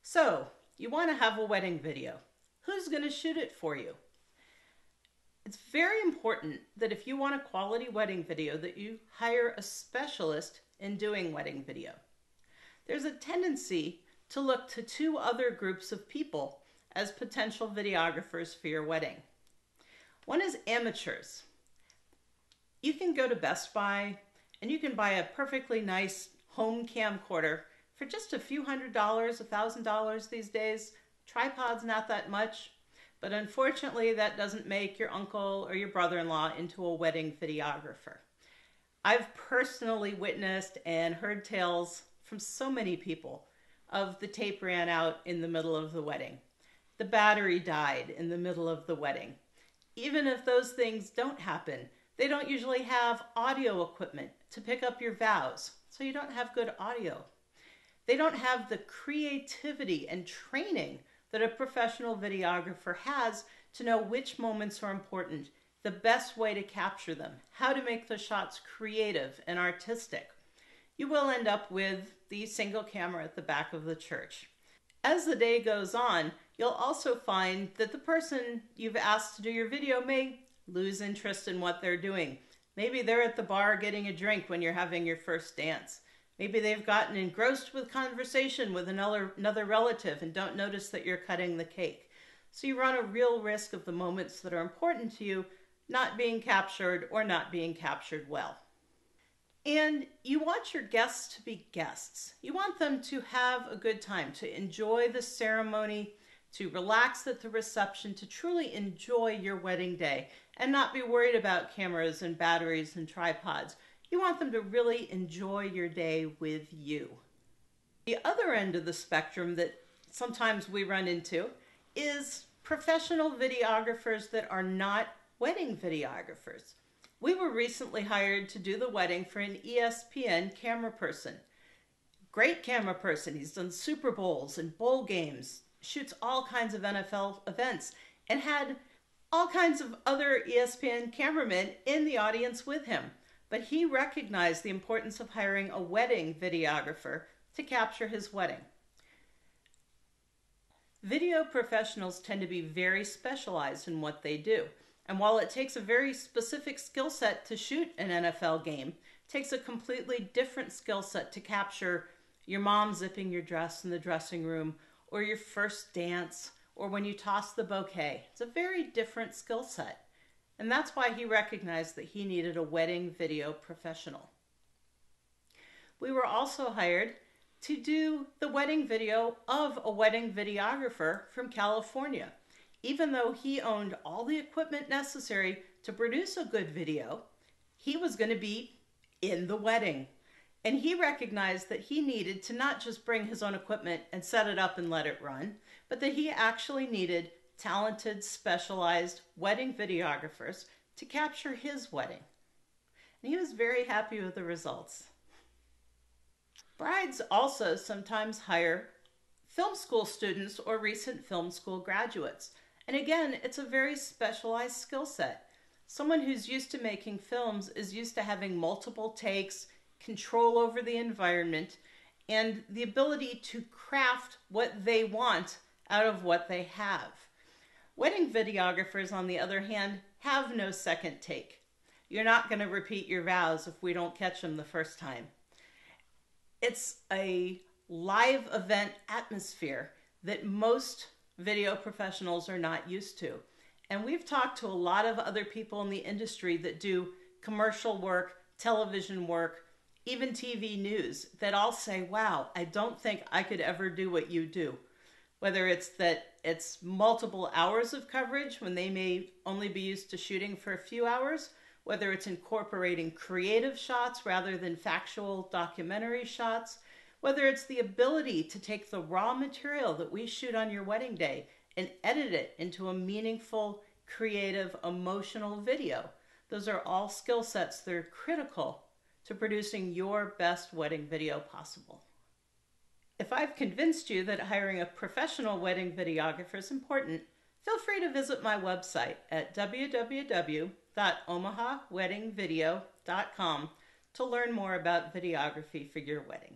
So, you want to have a wedding video. Who's going to shoot it for you? It's very important that if you want a quality wedding video that you hire a specialist in doing wedding video. There's a tendency to look to two other groups of people as potential videographers for your wedding. One is amateurs. You can go to Best Buy and you can buy a perfectly nice home camcorder for just a few $100s, $1,000 these days. Tripod's not that much, but unfortunately that doesn't make your uncle or your brother-in-law into a wedding videographer. I've personally witnessed and heard tales from so many people of the tape ran out in the middle of the wedding. The battery died in the middle of the wedding. Even if those things don't happen, they don't usually have audio equipment to pick up your vows, so you don't have good audio. They don't have the creativity and training that a professional videographer has to know which moments are important, the best way to capture them, how to make the shots creative and artistic. You will end up with the single camera at the back of the church. As the day goes on, you'll also find that the person you've asked to do your video may lose interest in what they're doing. Maybe they're at the bar getting a drink when you're having your first dance. Maybe they've gotten engrossed with conversation with another relative and don't notice that you're cutting the cake. So you run a real risk of the moments that are important to you not being captured or not being captured well. And you want your guests to be guests. You want them to have a good time, to enjoy the ceremony, to relax at the reception, to truly enjoy your wedding day and not be worried about cameras and batteries and tripods. You want them to really enjoy your day with you. The other end of the spectrum that sometimes we run into is professional videographers that are not wedding videographers. We were recently hired to do the wedding for an ESPN camera person. Great camera person. He's done Super Bowls and bowl games, shoots all kinds of NFL events, and had all kinds of other ESPN cameramen in the audience with him. But he recognized the importance of hiring a wedding videographer to capture his wedding. Video professionals tend to be very specialized in what they do. And while it takes a very specific skill set to shoot an NFL game, it takes a completely different skill set to capture your mom zipping your dress in the dressing room, or your first dance, or when you toss the bouquet. It's a very different skill set. And that's why he recognized that he needed a wedding video professional. We were also hired to do the wedding video of a wedding videographer from California. Even though he owned all the equipment necessary to produce a good video, he was going to be in the wedding. And he recognized that he needed to not just bring his own equipment and set it up and let it run, but that he actually needed talented, specialized wedding videographers to capture his wedding. And he was very happy with the results. Brides also sometimes hire film school students or recent film school graduates. And again, it's a very specialized skill set. Someone who's used to making films is used to having multiple takes, control over the environment, and the ability to craft what they want out of what they have. Wedding videographers, on the other hand, have no second take. You're not going to repeat your vows if we don't catch them the first time. It's a live event atmosphere that most video professionals are not used to. And we've talked to a lot of other people in the industry that do commercial work, television work, even TV news, that all say, wow, I don't think I could ever do what you do. Whether it's that it's multiple hours of coverage when they may only be used to shooting for a few hours, whether it's incorporating creative shots rather than factual documentary shots, whether it's the ability to take the raw material that we shoot on your wedding day and edit it into a meaningful, creative, emotional video. Those are all skill sets that are critical to producing your best wedding video possible. If I've convinced you that hiring a professional wedding videographer is important, feel free to visit my website at www.omahaweddingvideo.com to learn more about videography for your wedding.